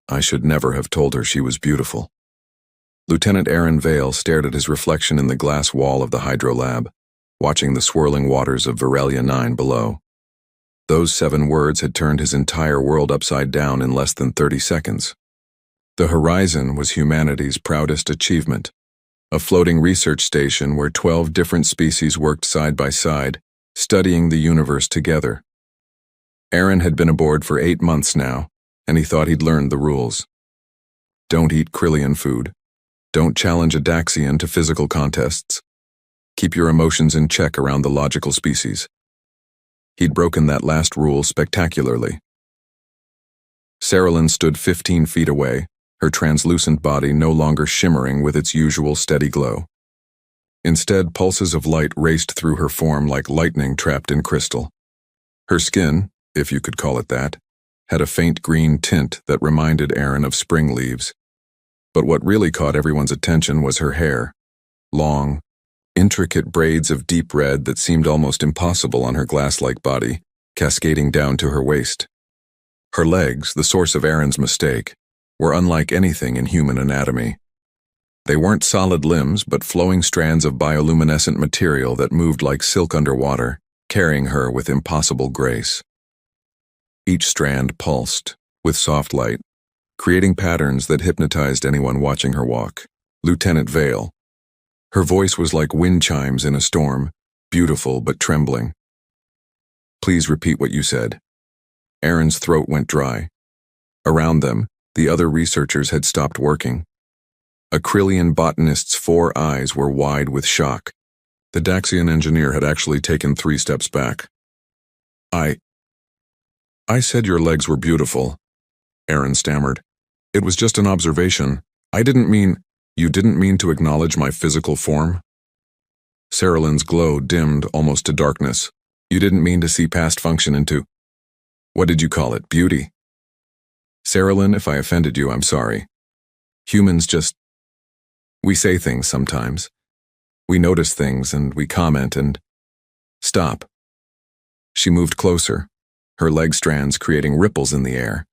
I should never have told her she was beautiful. Lieutenant Aaron Vale stared at his reflection in the glass wall of the hydro lab, watching the swirling waters of Varelia 9 below. Those 7 words had turned his entire world upside down in less than 30 seconds. The horizon was humanity's proudest achievement, a floating research station where 12 different species worked side by side, studying the universe together. Aaron had been aboard for 8 months now, and he thought he'd learned the rules. Don't eat Krillian food. Don't challenge a Daxian to physical contests. Keep your emotions in check around the logical species. He'd broken that last rule spectacularly. Saralyn stood 15 feet away, her translucent body no longer shimmering with its usual steady glow. Instead, pulses of light raced through her form like lightning trapped in crystal. Her skin, if you could call it that, had a faint green tint that reminded Aaron of spring leaves. But what really caught everyone's attention was her hair. Long, intricate braids of deep red that seemed almost impossible on her glass-like body, cascading down to her waist. Her legs, the source of Aaron's mistake, were unlike anything in human anatomy. They weren't solid limbs, but flowing strands of bioluminescent material that moved like silk underwater, carrying her with impossible grace. Each strand pulsed, with soft light, creating patterns that hypnotized anyone watching her walk. Lieutenant Vale. Her voice was like wind chimes in a storm, beautiful but trembling. Please repeat what you said. Aaron's throat went dry. Around them, the other researchers had stopped working. A Krillian botanist's 4 eyes were wide with shock. The Daxian engineer had actually taken 3 steps back. I said your legs were beautiful, Aaron stammered. It was just an observation. You didn't mean to acknowledge my physical form? Saralyn's glow dimmed almost to darkness. You didn't mean to see past function into, what did you call it, beauty? Saralyn, if I offended you, I'm sorry. Humans we say things sometimes. We notice things and we comment and... Stop. She moved closer, her leg strands creating ripples in the air.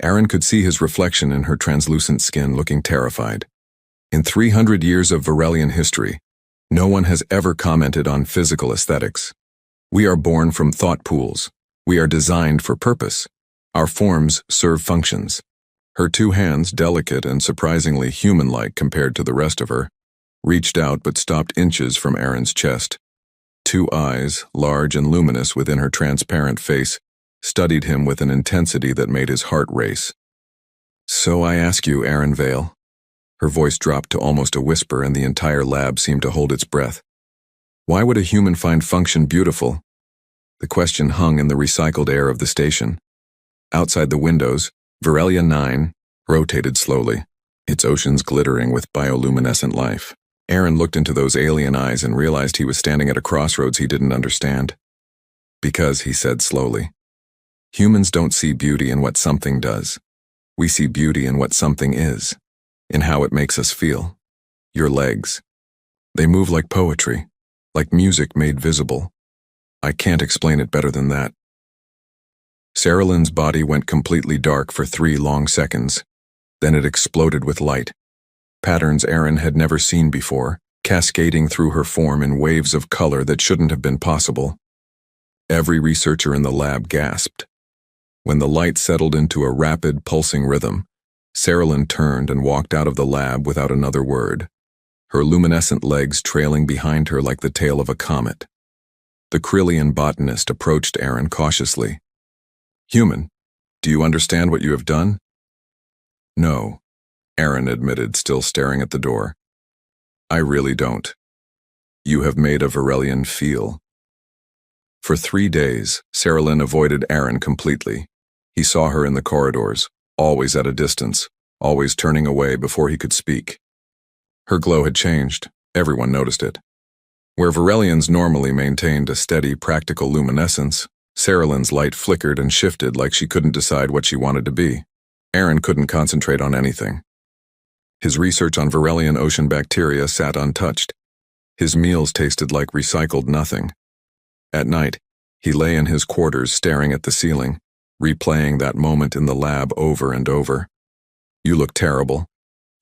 Aaron could see his reflection in her translucent skin looking terrified. In 300 years of Varelian history, no one has ever commented on physical aesthetics. We are born from thought pools. We are designed for purpose. Our forms serve functions. Her 2 hands, delicate and surprisingly human-like compared to the rest of her, reached out but stopped inches from Aaron's chest. 2 eyes, large and luminous within her transparent face, studied him with an intensity that made his heart race. So I ask you, Aaron Vale. Her voice dropped to almost a whisper and the entire lab seemed to hold its breath. Why would a human find function beautiful? The question hung in the recycled air of the station. Outside the windows, Varelia 9 rotated slowly, its oceans glittering with bioluminescent life. Aaron looked into those alien eyes and realized he was standing at a crossroads he didn't understand. Because, he said slowly, humans don't see beauty in what something does. We see beauty in what something is, in how it makes us feel. Your legs. They move like poetry, like music made visible. I can't explain it better than that. Saralyn's body went completely dark for 3 long seconds. Then it exploded with light. Patterns Aaron had never seen before, cascading through her form in waves of color that shouldn't have been possible. Every researcher in the lab gasped. When the light settled into a rapid, pulsing rhythm, Saralyn turned and walked out of the lab without another word, her luminescent legs trailing behind her like the tail of a comet. The Krillian botanist approached Aaron cautiously. Human, do you understand what you have done? No, Aaron admitted, still staring at the door. I really don't. You have made a Varelian feel. For 3 days, Saralyn avoided Aaron completely. He saw her in the corridors, always at a distance, always turning away before he could speak. Her glow had changed. Everyone noticed it. Where Varelians normally maintained a steady, practical luminescence, Saralyn's light flickered and shifted like she couldn't decide what she wanted to be. Aaron couldn't concentrate on anything. His research on Varelian ocean bacteria sat untouched. His meals tasted like recycled nothing. At night, he lay in his quarters staring at the ceiling, replaying that moment in the lab over and over. You look terrible,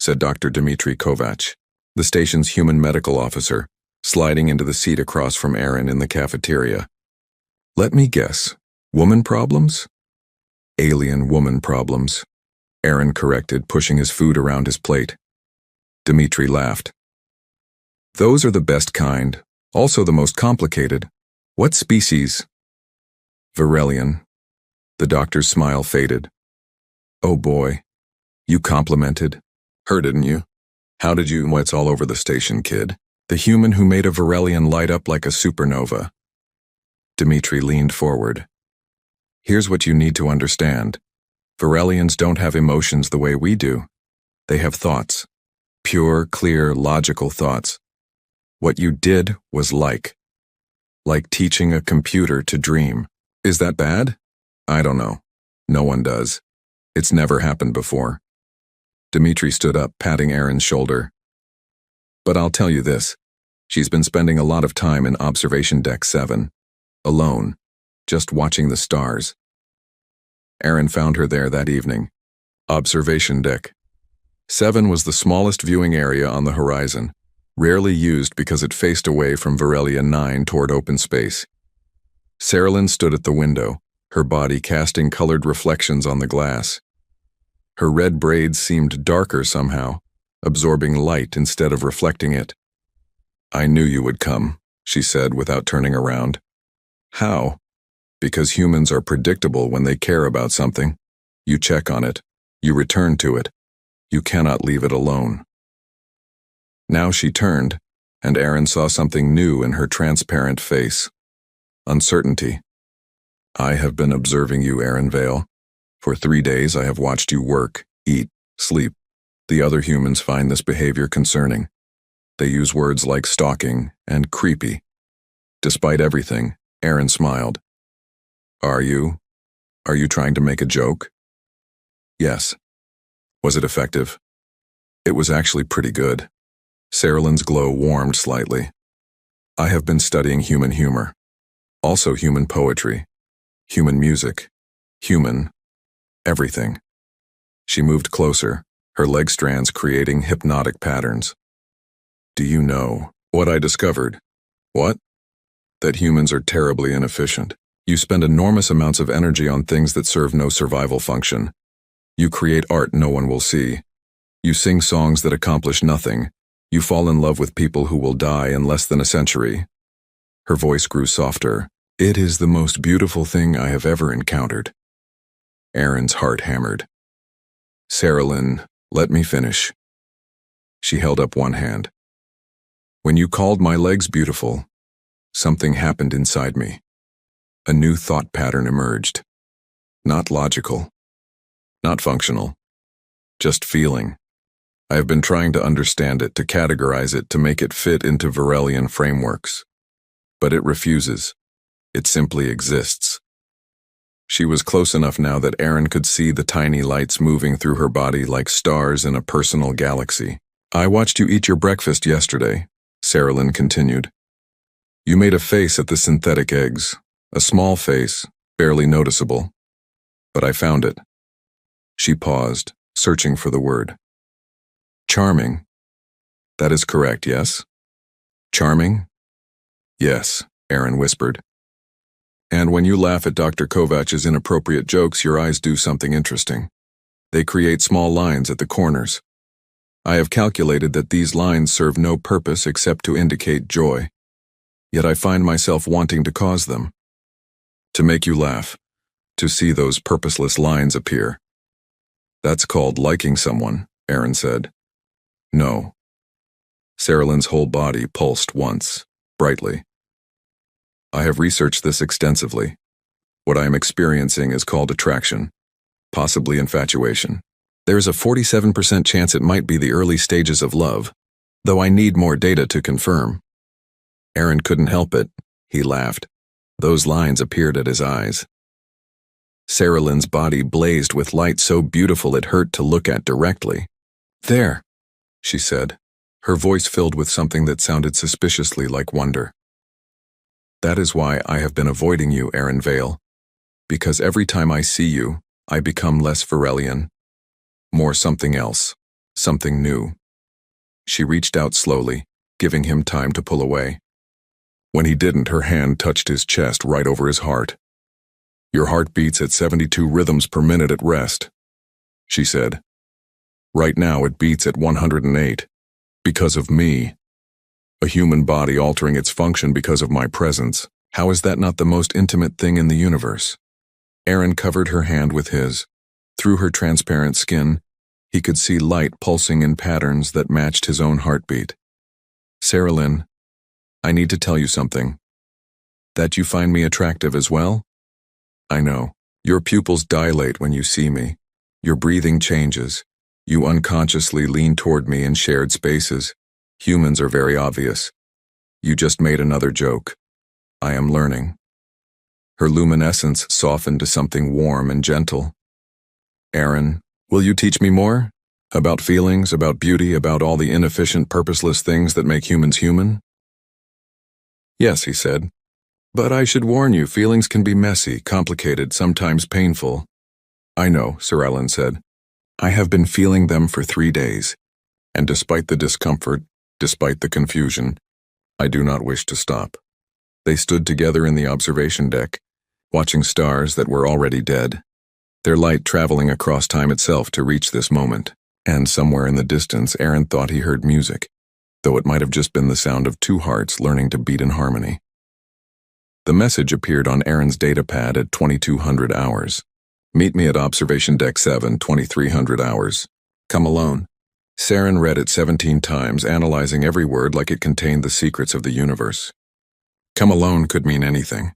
said Dr. Dmitry Kovac, the station's human medical officer, sliding into the seat across from Aaron in the cafeteria. Let me guess, woman problems? Alien woman problems, Aaron corrected, pushing his food around his plate. Dmitry laughed. Those are the best kind, also the most complicated. What species? Varelian. The doctor's smile faded. Oh boy. You complimented her, didn't you? How did you? Well, it's all over the station, kid. The human who made a Varelian light up like a supernova. Dmitry leaned forward. Here's what you need to understand. Varelians don't have emotions the way we do. They have thoughts. Pure, clear, logical thoughts. What you did was like teaching a computer to dream. Is that bad? I don't know. No one does. It's never happened before. Dmitry stood up, patting Aaron's shoulder. But I'll tell you this. She's been spending a lot of time in Observation Deck 7. Alone. Just watching the stars. Aaron found her there that evening. Observation Deck 7 was the smallest viewing area on the horizon, rarely used because it faced away from Varelia 9 toward open space. Saralyn stood at the window, her body casting colored reflections on the glass. Her red braids seemed darker somehow, absorbing light instead of reflecting it. I knew you would come, she said without turning around. How? Because humans are predictable when they care about something. You check on it. You return to it. You cannot leave it alone. Now she turned, and Aaron saw something new in her transparent face. Uncertainty. I have been observing you, Aaron Vale. For 3 days I have watched you work, eat, sleep. The other humans find this behavior concerning. They use words like stalking and creepy. Despite everything, Aaron smiled. Are you trying to make a joke? Yes. Was it effective? It was actually pretty good. Saralyn's glow warmed slightly. I have been studying human humor. Also human poetry. Human music. Human everything. She moved closer, her leg strands creating hypnotic patterns. Do you know what I discovered? What? That humans are terribly inefficient. You spend enormous amounts of energy on things that serve no survival function. You create art no one will see. You sing songs that accomplish nothing. You fall in love with people who will die in less than a century. Her voice grew softer. It is the most beautiful thing I have ever encountered. Aaron's heart hammered. Saralyn, let me finish. She held up one hand. When you called my legs beautiful, something happened inside me. A new thought pattern emerged. Not logical. Not functional. Just feeling. I have been trying to understand it, to categorize it, to make it fit into Varelian frameworks. But it refuses. It simply exists. She was close enough now that Aaron could see the tiny lights moving through her body like stars in a personal galaxy. I watched you eat your breakfast yesterday, Saralyn continued. You made a face at the synthetic eggs. A small face, barely noticeable. But I found it. She paused, searching for the word. Charming. That is correct, yes? Charming? Yes, Aaron whispered. And when you laugh at Dr. Kovac's inappropriate jokes, your eyes do something interesting. They create small lines at the corners. I have calculated that these lines serve no purpose except to indicate joy. Yet I find myself wanting to cause them. To make you laugh. To see those purposeless lines appear. That's called liking someone, Aaron said. No. Saralyn's whole body pulsed once, brightly. I have researched this extensively. What I am experiencing is called attraction, possibly infatuation. There is a 47% chance it might be the early stages of love, though I need more data to confirm. Aaron couldn't help it. He laughed. Those lines appeared at his eyes. Saralyn's body blazed with light so beautiful it hurt to look at directly. There, she said, her voice filled with something that sounded suspiciously like wonder. That is why I have been avoiding you, Aaron Vale. Because every time I see you, I become less Varelian. More something else. Something new. She reached out slowly, giving him time to pull away. When he didn't, her hand touched his chest right over his heart. Your heart beats at 72 rhythms per minute at rest, she said. Right now it beats at 108. Because of me. A human body altering its function because of my presence. How is that not the most intimate thing in the universe? Aaron covered her hand with his. Through her transparent skin, he could see light pulsing in patterns that matched his own heartbeat. Sarah Lynn, I need to tell you something. That you find me attractive as well? I know. Your pupils dilate when you see me. Your breathing changes. You unconsciously lean toward me in shared spaces. Humans are very obvious. You just made another joke. I am learning. Her luminescence softened to something warm and gentle. Aaron, will you teach me more? About feelings, about beauty, about all the inefficient, purposeless things that make humans human? Yes, he said. But I should warn you, feelings can be messy, complicated, sometimes painful. I know, Sir Ellen said. I have been feeling them for 3 days, and despite the discomfort, despite the confusion, I do not wish to stop. They stood together in the observation deck, watching stars that were already dead, their light traveling across time itself to reach this moment. And somewhere in the distance, Aaron thought he heard music, though it might have just been the sound of two hearts learning to beat in harmony. The message appeared on Aaron's data pad at 2200 hours. Meet me at Observation Deck 7, 2300 hours. Come alone. Saren read it 17 times, analyzing every word like it contained the secrets of the universe. Come alone could mean anything.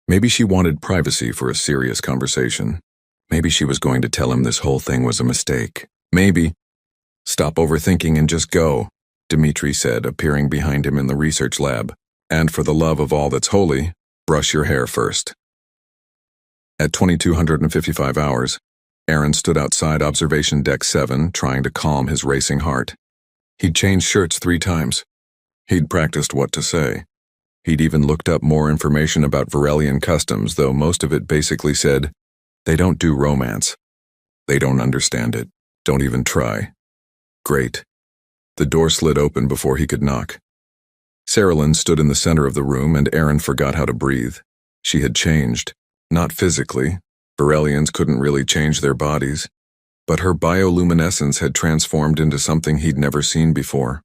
Maybe she wanted privacy for a serious conversation. Maybe she was going to tell him this whole thing was a mistake. Maybe. Stop overthinking and just go, Dimitri said, appearing behind him in the research lab. And for the love of all that's holy, brush your hair first. At 2255 hours, Aaron stood outside Observation Deck 7, trying to calm his racing heart. He'd changed shirts 3 times. He'd practiced what to say. He'd even looked up more information about Varelian customs, though most of it basically said, they don't do romance. They don't understand it. Don't even try. Great. The door slid open before he could knock. Sarah Lynn stood in the center of the room, and Aaron forgot how to breathe. She had changed. Not physically. Varelians couldn't really change their bodies. But her bioluminescence had transformed into something he'd never seen before.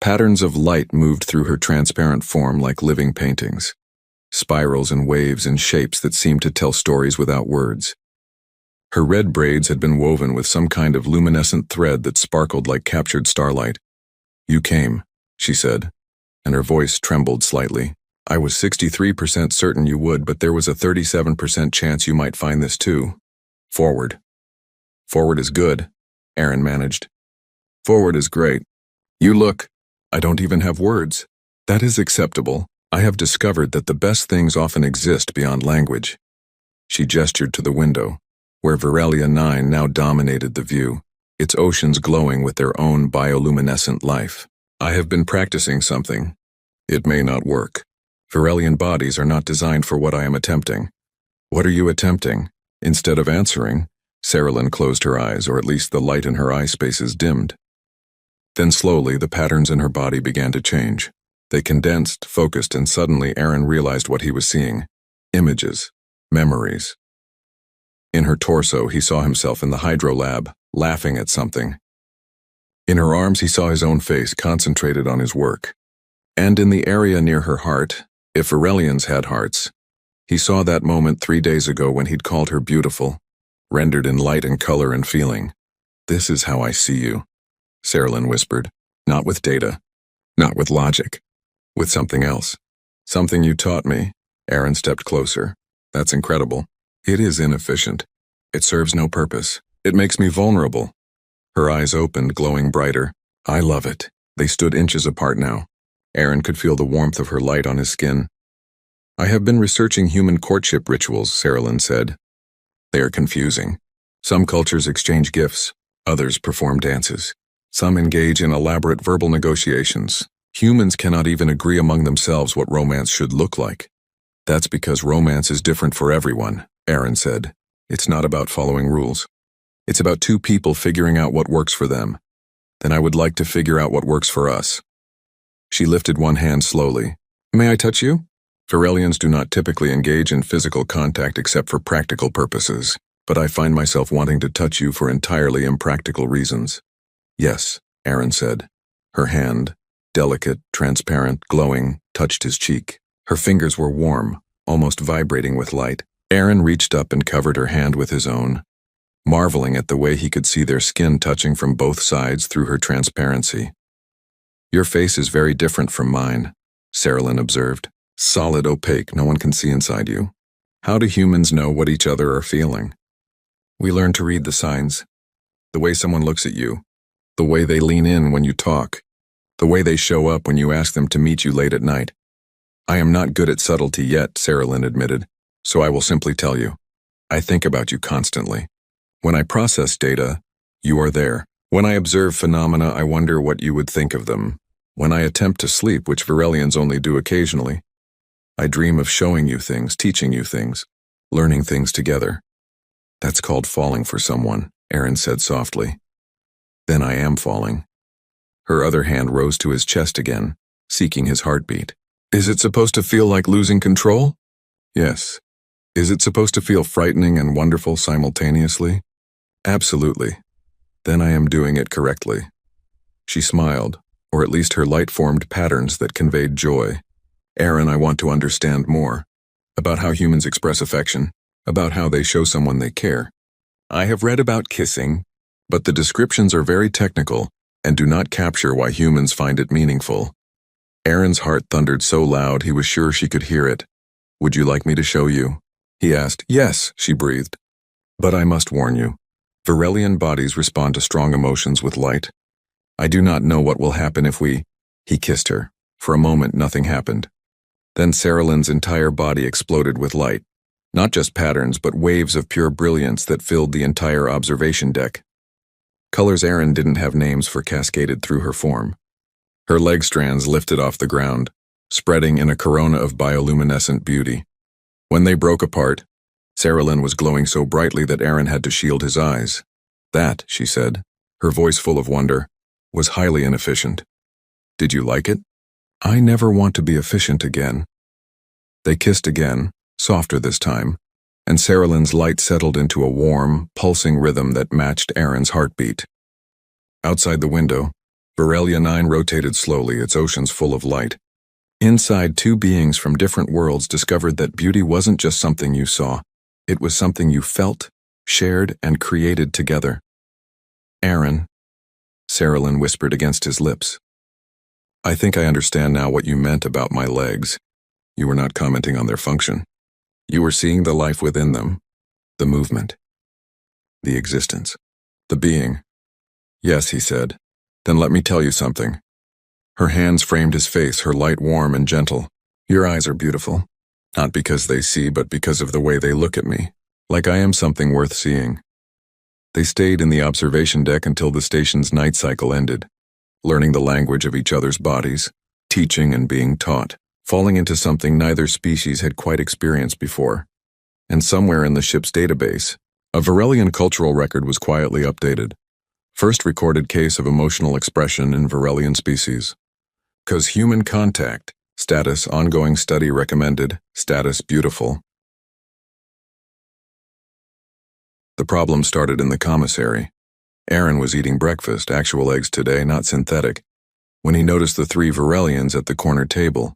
Patterns of light moved through her transparent form like living paintings. Spirals and waves and shapes that seemed to tell stories without words. Her red braids had been woven with some kind of luminescent thread that sparkled like captured starlight. You came, she said, and her voice trembled slightly. I was 63% certain you would, but there was a 37% chance you might find this too. Forward. Forward is good, Aaron managed. Forward is great. You look. I don't even have words. That is acceptable. I have discovered that the best things often exist beyond language. She gestured to the window, where Varelia 9 now dominated the view, its oceans glowing with their own bioluminescent life. I have been practicing something. It may not work. Varelian bodies are not designed for what I am attempting. What are you attempting? Instead of answering, Sarah Lynn closed her eyes, or at least the light in her eye spaces dimmed. Then slowly, the patterns in her body began to change. They condensed, focused, and suddenly Aaron realized what he was seeing. Images. Memories. In her torso, he saw himself in the hydro lab, laughing at something. In her arms, he saw his own face concentrated on his work. And in the area near her heart, if Varelians had hearts, he saw that moment 3 days ago when he'd called her beautiful, rendered in light and color and feeling. This is how I see you, Sarah Lynn whispered. Not with data, not with logic, with something else. Something you taught me. Aaron stepped closer. That's incredible. It is inefficient. It serves no purpose. It makes me vulnerable. Her eyes opened, glowing brighter. I love it. They stood inches apart now. Aaron could feel the warmth of her light on his skin. I have been researching human courtship rituals, Sarah Lynn said. They are confusing. Some cultures exchange gifts. Others perform dances. Some engage in elaborate verbal negotiations. Humans cannot even agree among themselves what romance should look like. That's because romance is different for everyone, Aaron said. It's not about following rules. It's about two people figuring out what works for them. Then I would like to figure out what works for us. She lifted one hand slowly. May I touch you? Varelians do not typically engage in physical contact except for practical purposes, but I find myself wanting to touch you for entirely impractical reasons. Yes, Aaron said. Her hand, delicate, transparent, glowing, touched his cheek. Her fingers were warm, almost vibrating with light. Aaron reached up and covered her hand with his own, marveling at the way he could see their skin touching from both sides through her transparency. Your face is very different from mine, Saralyn observed. Solid, opaque, no one can see inside you. How do humans know what each other are feeling? We learn to read the signs. The way someone looks at you. The way they lean in when you talk. The way they show up when you ask them to meet you late at night. I am not good at subtlety yet, Saralyn admitted, so I will simply tell you. I think about you constantly. When I process data, you are there. When I observe phenomena, I wonder what you would think of them. When I attempt to sleep, which Varelians only do occasionally, I dream of showing you things, teaching you things, learning things together. That's called falling for someone, Aaron said softly. Then I am falling. Her other hand rose to his chest again, seeking his heartbeat. Is it supposed to feel like losing control? Yes. Is it supposed to feel frightening and wonderful simultaneously? Absolutely. Then I am doing it correctly. She smiled, or at least her light formed patterns that conveyed joy. Aaron, I want to understand more about how humans express affection, about how they show someone they care. I have read about kissing, but the descriptions are very technical and do not capture why humans find it meaningful. Aaron's heart thundered so loud he was sure she could hear it. Would you like me to show you? He asked. Yes, she breathed. But I must warn you. Varelian bodies respond to strong emotions with light. I do not know what will happen if we... He kissed her. For a moment, nothing happened. Then Saralyn's entire body exploded with light. Not just patterns, but waves of pure brilliance that filled the entire observation deck. Colors Aaron didn't have names for cascaded through her form. Her leg strands lifted off the ground, spreading in a corona of bioluminescent beauty. When they broke apart, Saralyn was glowing so brightly that Aaron had to shield his eyes. That, she said, her voice full of wonder, was highly inefficient. Did you like it? I never want to be efficient again. They kissed again, softer this time, and Saralyn's light settled into a warm, pulsing rhythm that matched Aaron's heartbeat. Outside the window, Varelia 9 rotated slowly, its oceans full of light. Inside, two beings from different worlds discovered that beauty wasn't just something you saw. It was something you felt, shared, and created together. Aaron, Saralyn whispered against his lips. I think I understand now what you meant about my legs. You were not commenting on their function. You were seeing the life within them, the movement, the existence, the being. Yes, he said. Then let me tell you something. Her hands framed his face, her light warm and gentle. Your eyes are beautiful. Not because they see, but because of the way they look at me, like I am something worth seeing. They stayed in the observation deck until the station's night cycle ended, learning the language of each other's bodies, teaching and being taught, falling into something neither species had quite experienced before. And somewhere in the ship's database, a Varelian cultural record was quietly updated. First recorded case of emotional expression in Varelian species. 'Cause human contact, status ongoing study recommended, status beautiful. The problem started in the commissary. Aaron was eating breakfast, actual eggs today, not synthetic, when he noticed the three Varelians at the corner table.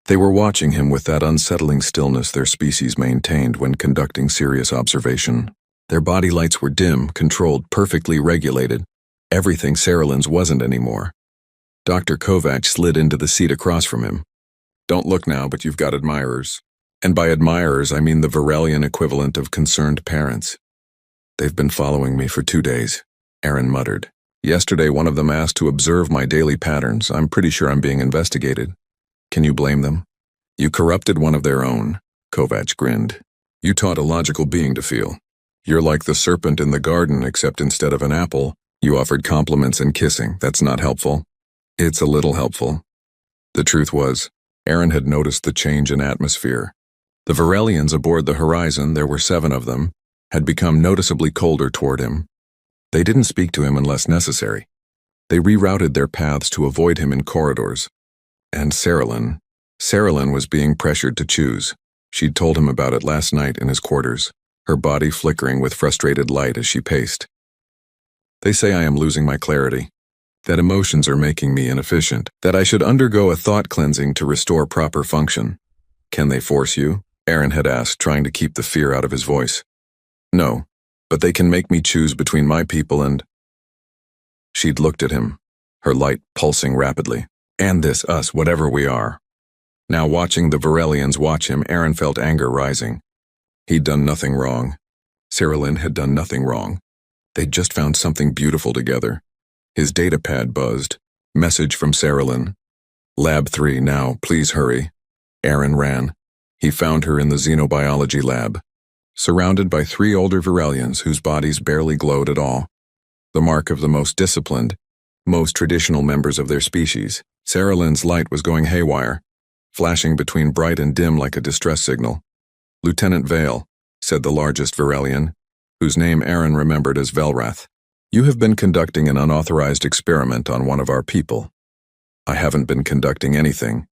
They were watching him with that unsettling stillness their species maintained when conducting serious observation. Their body lights were dim, controlled, perfectly regulated. Everything Saralyn's wasn't anymore. Dr. Kovac slid into the seat across from him. Don't look now, but you've got admirers. And by admirers, I mean the Varelian equivalent of concerned parents. They've been following me for 2 days, Aaron muttered. Yesterday, one of them asked to observe my daily patterns. I'm pretty sure I'm being investigated. Can you blame them? You corrupted one of their own, Kovac grinned. You taught a logical being to feel. You're like the serpent in the garden, except instead of an apple, you offered compliments and kissing. That's not helpful. It's a little helpful. The truth was, Aaron had noticed the change in atmosphere. The Varelians aboard the Horizon, there were 7 of them, had become noticeably colder toward him. They didn't speak to him unless necessary. They rerouted their paths to avoid him in corridors. And Saralyn was being pressured to choose. She'd told him about it last night in his quarters, her body flickering with frustrated light as she paced. They say I am losing my clarity, that emotions are making me inefficient, that I should undergo a thought cleansing to restore proper function. Can they force you? Aaron had asked, trying to keep the fear out of his voice. No, but they can make me choose between my people and... She'd looked at him, her light pulsing rapidly. And this us, whatever we are. Now watching the Varelians watch him, Aaron felt anger rising. He'd done nothing wrong. Saralyn had done nothing wrong. They'd just found something beautiful together. His datapad buzzed. Message from Saralyn. Lab 3 now, please hurry. Aaron ran. He found her in the xenobiology lab, surrounded by 3 older Varelians whose bodies barely glowed at all. The mark of the most disciplined, most traditional members of their species. Saralyn's light was going haywire, flashing between bright and dim like a distress signal. Lieutenant Vale, said the largest Varelian, whose name Aaron remembered as Velrath. You have been conducting an unauthorized experiment on one of our people. I haven't been conducting anything.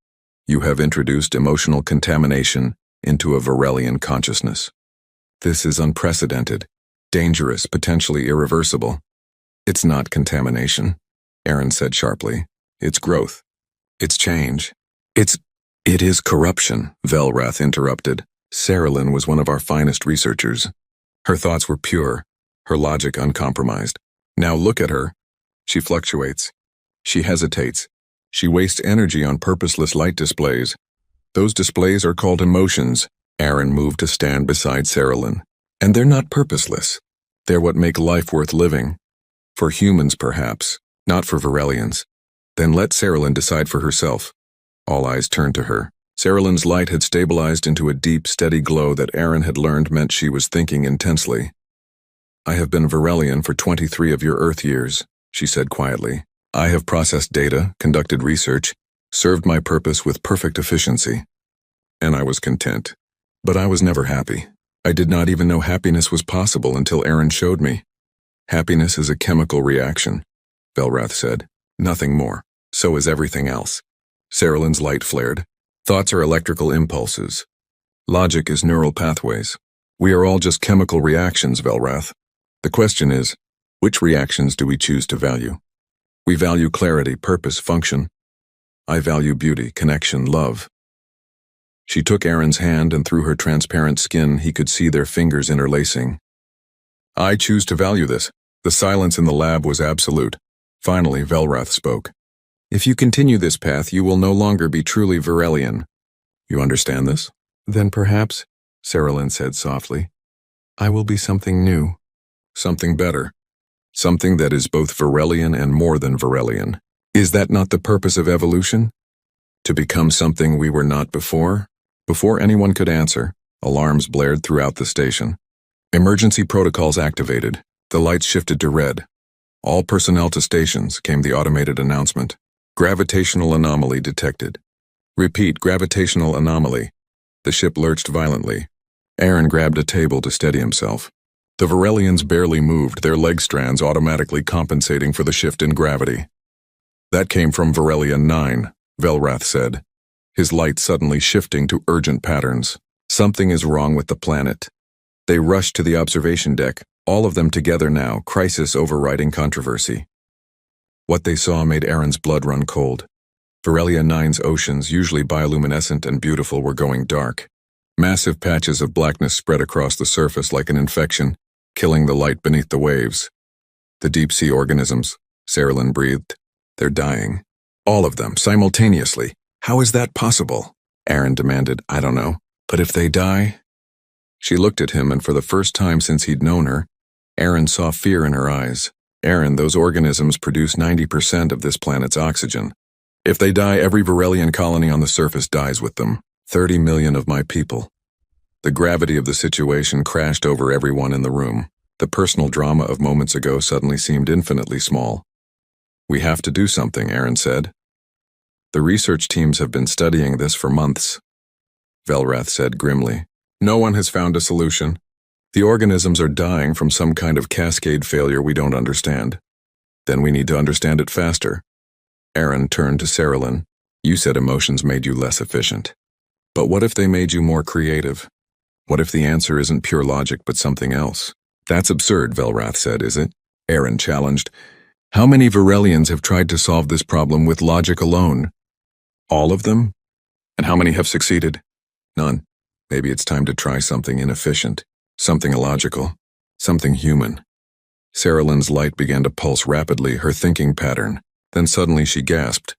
You have introduced emotional contamination into a Varelian consciousness. This is unprecedented, dangerous, potentially irreversible. It's not contamination, Aaron said sharply. It's growth. It's change. It is corruption, Velrath interrupted. Saralyn was one of our finest researchers. Her thoughts were pure, her logic uncompromised. Now look at her. She fluctuates. She hesitates. She wastes energy on purposeless light displays. Those displays are called emotions. Aaron moved to stand beside Saralyn. And they're not purposeless. They're what make life worth living. For humans, perhaps, not for Varelians. Then let Saralyn decide for herself. All eyes turned to her. Saralyn's light had stabilized into a deep, steady glow that Aaron had learned meant she was thinking intensely. I have been Varelian for 23 of your Earth years, she said quietly. I have processed data, conducted research, served my purpose with perfect efficiency. And I was content. But I was never happy. I did not even know happiness was possible until Aaron showed me. Happiness is a chemical reaction, Velrath said. Nothing more. So is everything else. Saralyn's light flared. Thoughts are electrical impulses. Logic is neural pathways. We are all just chemical reactions, Velrath. The question is, which reactions do we choose to value? We value clarity, purpose, function. I value beauty, connection, love. She took Aaron's hand, and through her transparent skin he could see their fingers interlacing. I choose to value this. The silence in the lab was absolute. Finally, Velrath spoke. If you continue this path, you will no longer be truly Varelian. You understand this? Then perhaps, Saralyn said softly, I will be something new. Something better. Something that is both Varelian and more than Varelian. Is that not the purpose of evolution? To become something we were not before? Before anyone could answer, alarms blared throughout the station. Emergency protocols activated. The lights shifted to red. All personnel to stations, came the automated announcement. Gravitational anomaly detected. Repeat, gravitational anomaly. The ship lurched violently. Aaron grabbed a table to steady himself. The Varelians barely moved, their leg strands automatically compensating for the shift in gravity. That came from Varelian 9, Velrath said, his light suddenly shifting to urgent patterns. Something is wrong with the planet. They rushed to the observation deck, all of them together now, crisis overriding controversy. What they saw made Aaron's blood run cold. Varelia 9's oceans, usually bioluminescent and beautiful, were going dark. Massive patches of blackness spread across the surface like an infection, killing the light beneath the waves. The deep-sea organisms, Saralyn breathed, they're dying. All of them, simultaneously. How is that possible? Aaron demanded. I don't know. But if they die? She looked at him, and for the first time since he'd known her, Aaron saw fear in her eyes. Aaron, those organisms produce 90% of this planet's oxygen. If they die, every Varelian colony on the surface dies with them. 30 million of my people. The gravity of the situation crashed over everyone in the room. The personal drama of moments ago suddenly seemed infinitely small. We have to do something, Aaron said. The research teams have been studying this for months, Velrath said grimly. No one has found a solution. The organisms are dying from some kind of cascade failure we don't understand. Then we need to understand it faster. Aaron turned to Saralyn. You said emotions made you less efficient. But what if they made you more creative? What if the answer isn't pure logic but something else? That's absurd, Velrath said, is it? Aaron challenged. How many Varelians have tried to solve this problem with logic alone? All of them? And how many have succeeded? None. Maybe it's time to try something inefficient, something illogical, something human. Saralyn's light began to pulse rapidly, her thinking pattern. Then suddenly she gasped.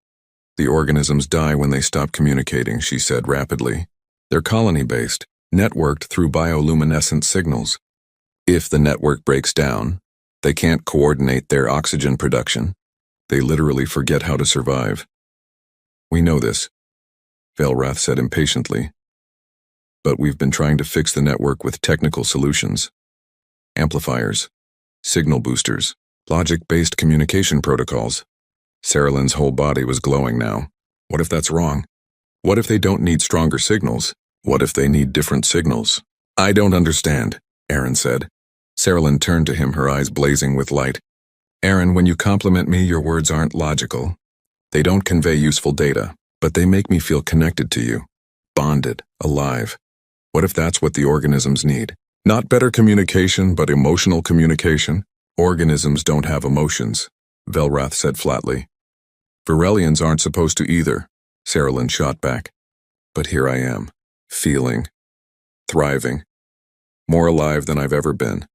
The organisms die when they stop communicating, she said rapidly. They're colony-based, networked through bioluminescent signals. If the network breaks down, they can't coordinate their oxygen production. They literally forget how to survive. We know this, Velrath said impatiently. But we've been trying to fix the network with technical solutions. Amplifiers, signal boosters, logic-based communication protocols. Saralyn's whole body was glowing now. What if that's wrong? What if they don't need stronger signals? What if they need different signals? I don't understand, Aaron said. Saralyn turned to him, her eyes blazing with light. Aaron, when you compliment me, your words aren't logical. They don't convey useful data, but they make me feel connected to you. Bonded, alive. What if that's what the organisms need? Not better communication, but emotional communication? Organisms don't have emotions, Velrath said flatly. Varelians aren't supposed to either, Saralyn shot back. But here I am, feeling, thriving, more alive than I've ever been.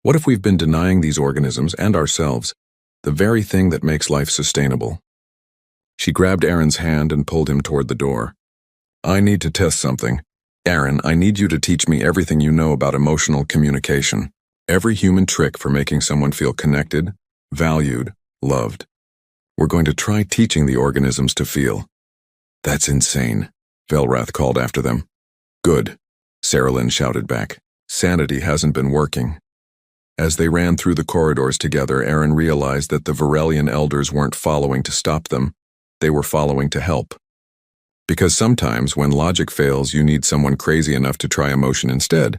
What if we've been denying these organisms and ourselves the very thing that makes life sustainable? She grabbed Aaron's hand and pulled him toward the door. I need to test something. Aaron, I need you to teach me everything you know about emotional communication. Every human trick for making someone feel connected, valued, loved. We're going to try teaching the organisms to feel. That's insane, Velrath called after them. Good, Saralyn shouted back. Sanity hasn't been working. As they ran through the corridors together, Aaron realized that the Varelian elders weren't following to stop them. They were following to help. Because sometimes when logic fails, you need someone crazy enough to try emotion instead.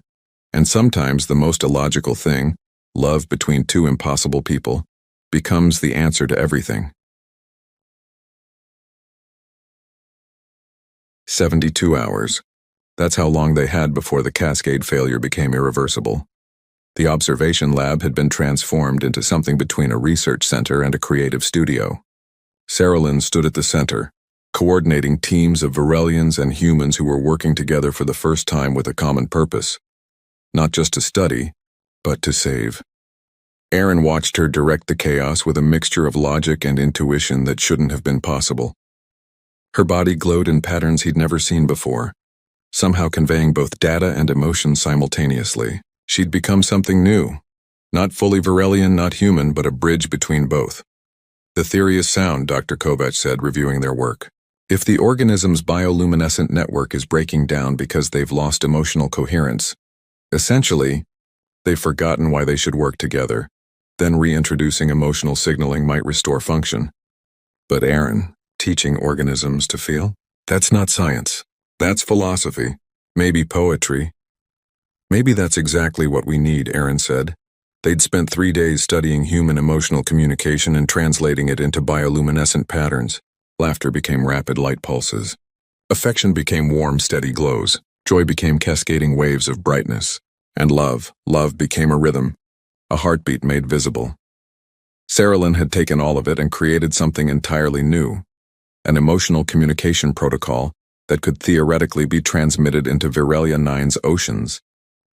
And sometimes the most illogical thing, love between two impossible people, becomes the answer to everything. 72 hours. That's how long they had before the cascade failure became irreversible. The observation lab had been transformed into something between a research center and a creative studio. Saralyn stood at the center, coordinating teams of Varelians and humans who were working together for the first time with a common purpose. Not just to study, but to save. Aaron watched her direct the chaos with a mixture of logic and intuition that shouldn't have been possible. Her body glowed in patterns he'd never seen before, somehow conveying both data and emotion simultaneously. She'd become something new. Not fully Varelian, not human, but a bridge between both. The theory is sound, Dr. Kovac said, reviewing their work. If the organism's bioluminescent network is breaking down because they've lost emotional coherence, essentially, they've forgotten why they should work together, then reintroducing emotional signaling might restore function. But Aaron, teaching organisms to feel? That's not science. That's philosophy. Maybe poetry. Maybe that's exactly what we need, Aaron said. They'd spent 3 days studying human emotional communication and translating it into bioluminescent patterns. Laughter became rapid light pulses. Affection became warm, steady glows. Joy became cascading waves of brightness. And love became a rhythm, a heartbeat made visible. Saralyn had taken all of it and created something entirely new, an emotional communication protocol that could theoretically be transmitted into Virelia 9's oceans,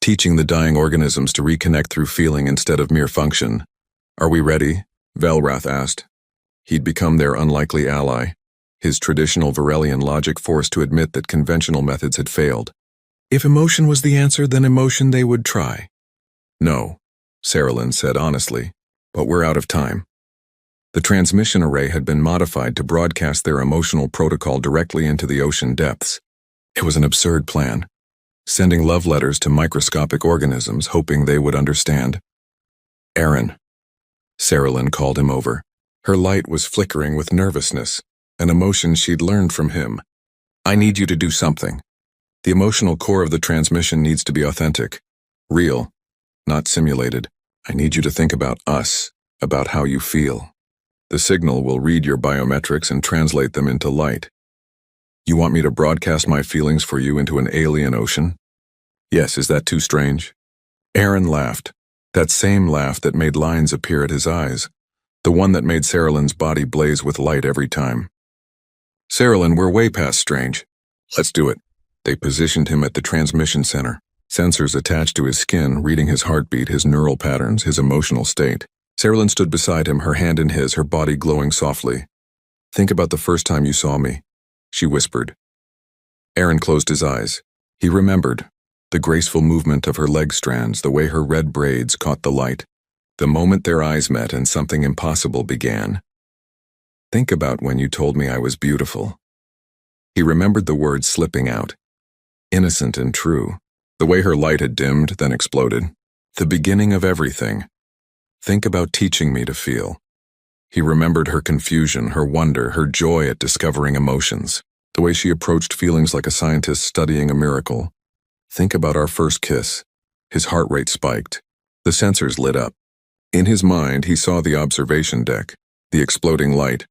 teaching the dying organisms to reconnect through feeling instead of mere function. Are we ready? Velrath asked. He'd become their unlikely ally, his traditional Varelian logic forced to admit that conventional methods had failed. If emotion was the answer, then emotion they would try. No, Saralyn said honestly, but we're out of time. The transmission array had been modified to broadcast their emotional protocol directly into the ocean depths. It was an absurd plan, sending love letters to microscopic organisms, hoping they would understand. Aaron. Saralyn called him over. Her light was flickering with nervousness, an emotion she'd learned from him. I need you to do something. The emotional core of the transmission needs to be authentic. Real, not simulated. I need you to think about us, about how you feel. The signal will read your biometrics and translate them into light. You want me to broadcast my feelings for you into an alien ocean? Yes, is that too strange? Aaron laughed, that same laugh that made lines appear at his eyes, the one that made Saralyn's body blaze with light every time. Saralyn, we're way past strange. Let's do it. They positioned him at the transmission center, sensors attached to his skin, reading his heartbeat, his neural patterns, his emotional state. Saralyn stood beside him, her hand in his, her body glowing softly. Think about the first time you saw me, she whispered. Aaron closed his eyes. He remembered the graceful movement of her leg strands, the way her red braids caught the light, the moment their eyes met and something impossible began. Think about when you told me I was beautiful. He remembered the words slipping out. Innocent and true. The way her light had dimmed, then exploded. The beginning of everything. Think about teaching me to feel. He remembered her confusion, her wonder, her joy at discovering emotions, the way she approached feelings like a scientist studying a miracle. Think about our first kiss. His heart rate spiked. The sensors lit up. In his mind, he saw the observation deck, the exploding light.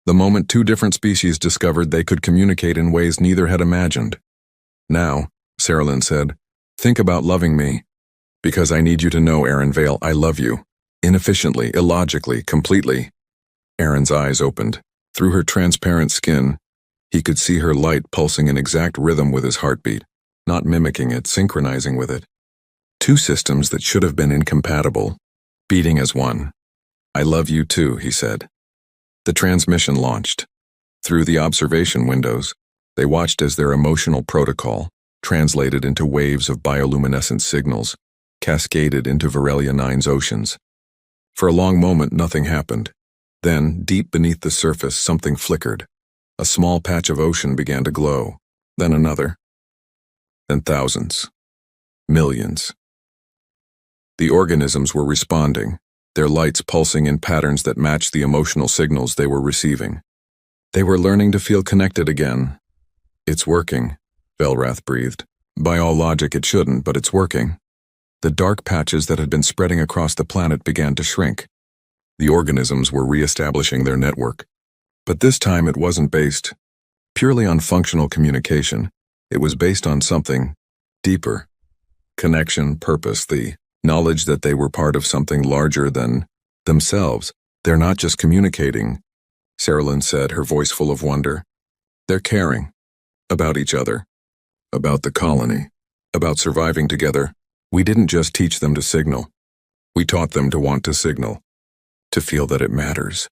The moment two different species discovered they could communicate in ways neither had imagined. Now, Saralyn said, think about loving me. Because I need you to know, Aaron Vale, I love you. Inefficiently, illogically, completely. Aaron's eyes opened. Through her transparent skin, he could see her light pulsing in exact rhythm with his heartbeat, not mimicking it, synchronizing with it. Two systems that should have been incompatible, beating as one. I love you too, he said. The transmission launched. Through the observation windows, they watched as their emotional protocol, translated into waves of bioluminescent signals, cascaded into Varelia 9's oceans. For a long moment, nothing happened. Then, deep beneath the surface, something flickered. A small patch of ocean began to glow. Then another. Then thousands. Millions. The organisms were responding, their lights pulsing in patterns that matched the emotional signals they were receiving. They were learning to feel connected again. It's working, Velrath breathed. By all logic, it shouldn't, but it's working. The dark patches that had been spreading across the planet began to shrink. The organisms were reestablishing their network. But this time it wasn't based purely on functional communication. It was based on something deeper. Connection, purpose, the knowledge that they were part of something larger than themselves. They're not just communicating, Saralyn said, her voice full of wonder. They're caring. About each other. About the colony. About surviving together. We didn't just teach them to signal. We taught them to want to signal. To feel that it matters.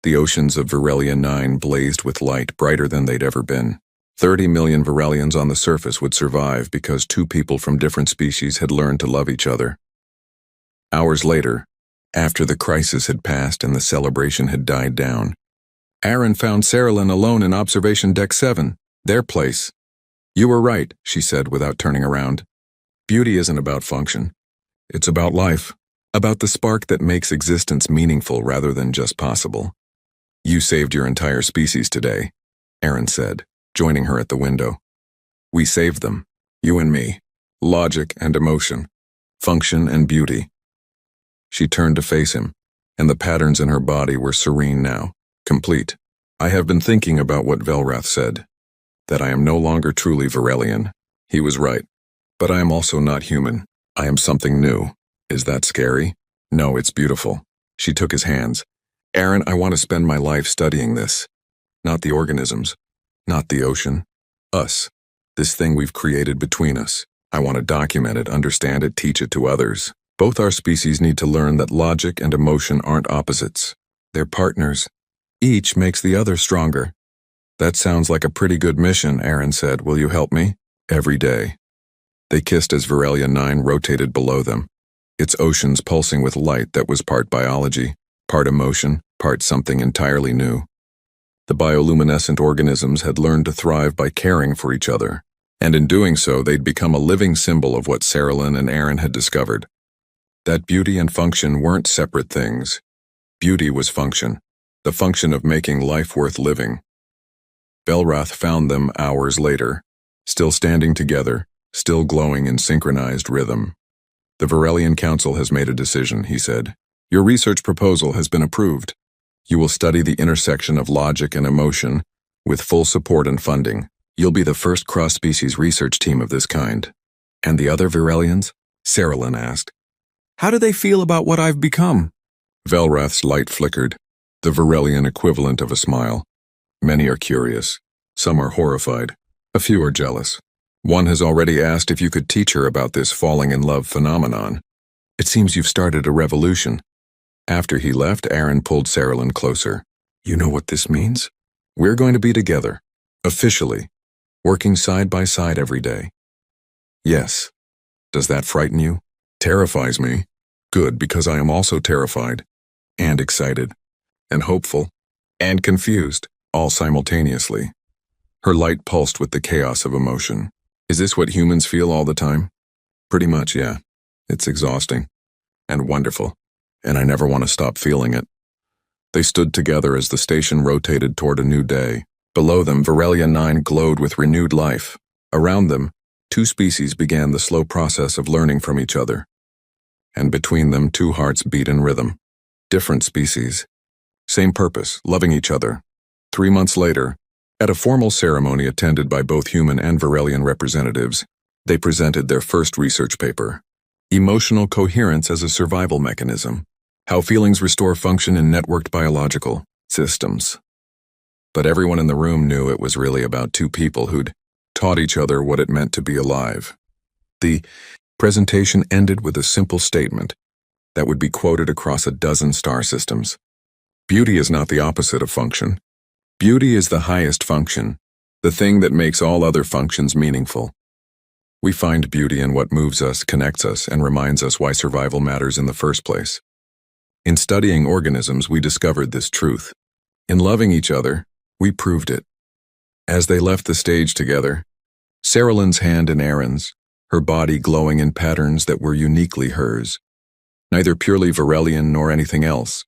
The oceans of Varelia 9 blazed with light, brighter than they'd ever been. 30 million Varelians on the surface would survive because two people from different species had learned to love each other. Hours later, after the crisis had passed and the celebration had died down, Aaron found Saralyn alone in Observation Deck 7, their place. You were right, she said without turning around. Beauty isn't about function. It's about life, about the spark that makes existence meaningful rather than just possible. You saved your entire species today, Aaron said, joining her at the window. We saved them, you and me, logic and emotion, function and beauty. She turned to face him, and the patterns in her body were serene now, complete. I have been thinking about what Velrath said, that I am no longer truly Varelian. He was right, but I am also not human. I am something new. Is that scary? No, it's beautiful. She took his hands. Aaron, I want to spend my life studying this. Not the organisms. Not the ocean. Us. This thing we've created between us. I want to document it, understand it, teach it to others. Both our species need to learn that logic and emotion aren't opposites. They're partners. Each makes the other stronger. That sounds like a pretty good mission, Aaron said. Will you help me? Every day. They kissed as Varelia 9 rotated below them, its oceans pulsing with light that was part biology, part emotion, part something entirely new. The bioluminescent organisms had learned to thrive by caring for each other, and in doing so they'd become a living symbol of what Saralyn and Aaron had discovered. That beauty and function weren't separate things. Beauty was function, the function of making life worth living. Velrath found them hours later, still standing together, still glowing in synchronized rhythm. The Varelian Council has made a decision, he said. Your research proposal has been approved. You will study the intersection of logic and emotion, with full support and funding. You'll be the first cross-species research team of this kind. And the other Varelians? Saralyn asked. How do they feel about what I've become? Velrath's light flickered, the Varelian equivalent of a smile. Many are curious. Some are horrified. A few are jealous. One has already asked if you could teach her about this falling in love phenomenon. It seems you've started a revolution. After he left, Aaron pulled Saralyn closer. You know what this means? We're going to be together. Officially. Working side by side every day. Yes. Does that frighten you? Terrifies me. Good, because I am also terrified. And excited. And hopeful. And confused. All simultaneously. Her light pulsed with the chaos of emotion. Is this what humans feel all the time? Pretty much, yeah. It's exhausting. And wonderful. And I never want to stop feeling it. They stood together as the station rotated toward a new day. Below them, Varelia 9 glowed with renewed life. Around them, two species began the slow process of learning from each other. And between them, two hearts beat in rhythm. Different species. Same purpose, loving each other. 3 months later, at a formal ceremony attended by both human and Varelian representatives, they presented their first research paper. Emotional Coherence as a Survival Mechanism. How Feelings Restore Function in Networked Biological Systems. But everyone in the room knew it was really about two people who'd taught each other what it meant to be alive. The presentation ended with a simple statement that would be quoted across a dozen star systems. Beauty is not the opposite of function. Beauty is the highest function, the thing that makes all other functions meaningful. We find beauty in what moves us, connects us, and reminds us why survival matters in the first place. In studying organisms, we discovered this truth. In loving each other, we proved it. As they left the stage together, Saralyn's hand in Aaron's, her body glowing in patterns that were uniquely hers. Neither purely Varelian nor anything else,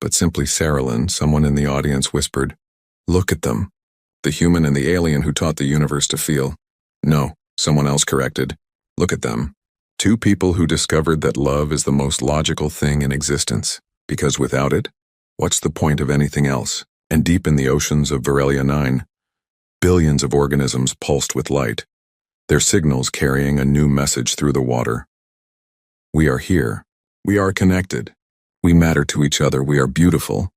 but simply Saralyn, someone in the audience whispered, Look at them. The human and the alien who taught the universe to feel. No, someone else corrected. Look at them. Two people who discovered that love is the most logical thing in existence, because without it, what's the point of anything else? And deep in the oceans of Varelia 9, billions of organisms pulsed with light, their signals carrying a new message through the water. We are here. We are connected. We matter to each other. We are beautiful.